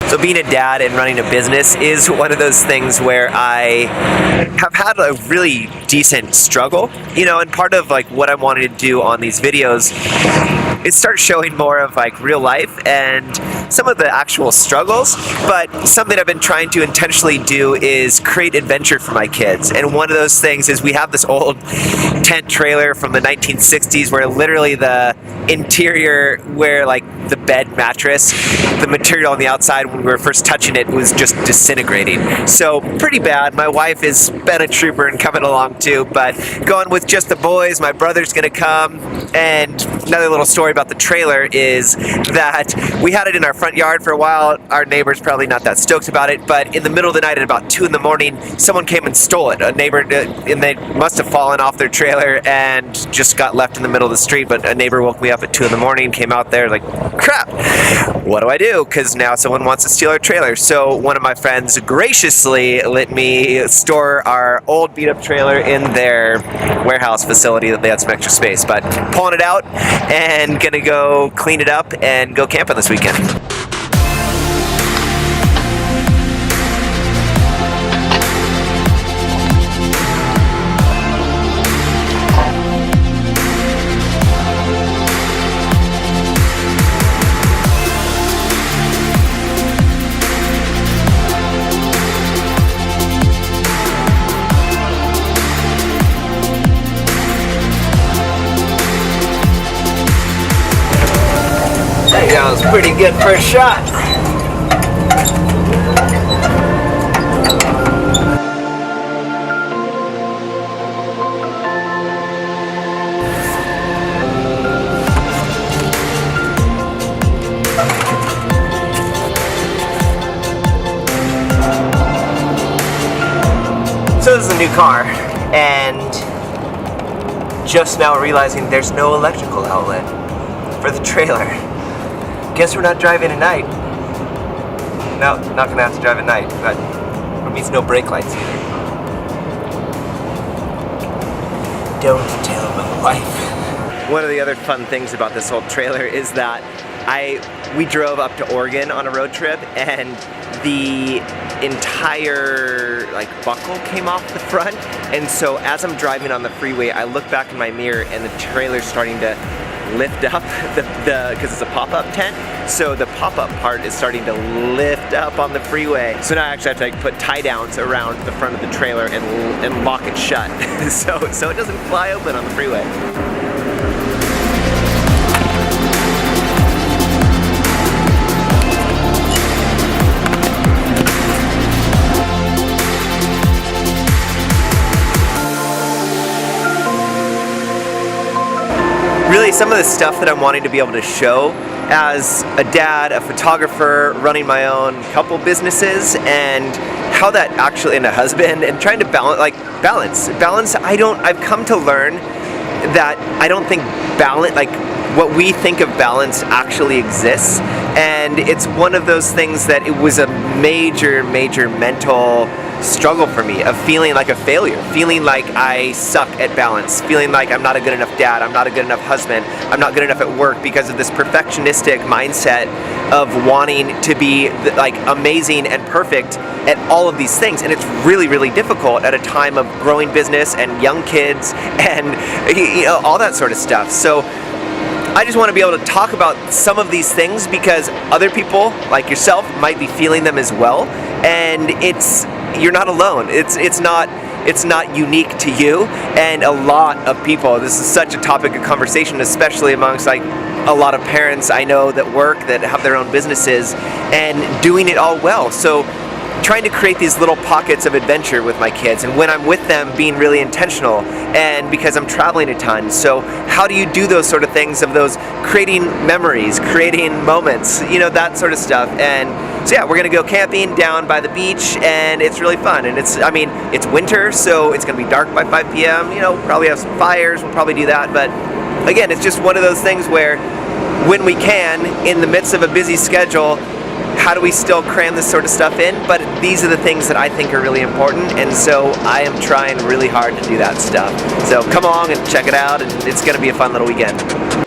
So being a dad and running a business is one of those things where I have had a really decent struggle, and part of like what I wanted to do on these videos is start showing more of like real life and some of the actual struggles, but something I've been trying to intentionally do is create adventure for my kids. And one of those things is we have this old tent trailer from the 1960s where literally the interior, where like the bed mattress, the material on the outside when we were first touching it was just disintegrating. So pretty bad. My wife has been a trooper and coming along too, but going with just the boys, my brother's gonna come. And another little story about the trailer is that we had it in our front yard for a while. Our neighbor's probably not that stoked about it, but in the middle of the night at about 2 in the morning, someone came and stole it. A neighbor, and they must have fallen off their trailer and just got left in the middle of the street, but a neighbor woke me up at 2 in the morning, came out there like, crap, what do I do? Because now someone wants to steal our trailer. So one of my friends graciously let me store our old beat up trailer in their warehouse facility that they had some extra space, but pulling it out and gonna go clean it up and go camping this weekend. That was pretty good first shot. So this is a new car, and just now realizing there's no electrical outlet for the trailer. Guess we're not driving at night. No, not gonna have to drive at night, but it means no brake lights either. Don't tell my wife. One of the other fun things about this whole trailer is that we drove up to Oregon on a road trip, and the entire like buckle came off the front, and so as I'm driving on the freeway, I look back in my mirror and the trailer's starting to lift up because it's a pop-up tent, so the pop-up part is starting to lift up on the freeway. So now I actually have to like put tie downs around the front of the trailer and lock it shut so it doesn't fly open on the freeway. Really, some of the stuff that I'm wanting to be able to show as a dad, a photographer, running my own couple businesses, and how that actually, and a husband, and trying to balance. I've come to learn that I don't think balance, like what we think of balance, actually exists. And it's one of those things that it was a major mental struggle for me, of feeling like a failure, feeling like I suck at balance, feeling like I'm not a good enough dad, I'm not a good enough husband, I'm not good enough at work, because of this perfectionistic mindset of wanting to be like amazing and perfect at all of these things. And it's really difficult at a time of growing business and young kids and all that sort of stuff. So I just want to be able to talk about some of these things because other people like yourself might be feeling them as well, and you're not alone. It's not unique to you, and a lot of people. This is such a topic of conversation, especially amongst like a lot of parents I know that work, that have their own businesses, and doing it all well. So trying to create these little pockets of adventure with my kids, and when I'm with them, being really intentional, and because I'm traveling a ton. So how do you do those sort of things, of those creating memories, creating moments, that sort of stuff. And so yeah, we're gonna go camping down by the beach, and it's really fun. And it's winter, so it's gonna be dark by 5 p.m. Probably have some fires, we'll probably do that. But again, it's just one of those things where when we can, in the midst of a busy schedule, how do we still cram this sort of stuff in? But these are the things that I think are really important, and so I am trying really hard to do that stuff. So come along and check it out, and it's gonna be a fun little weekend.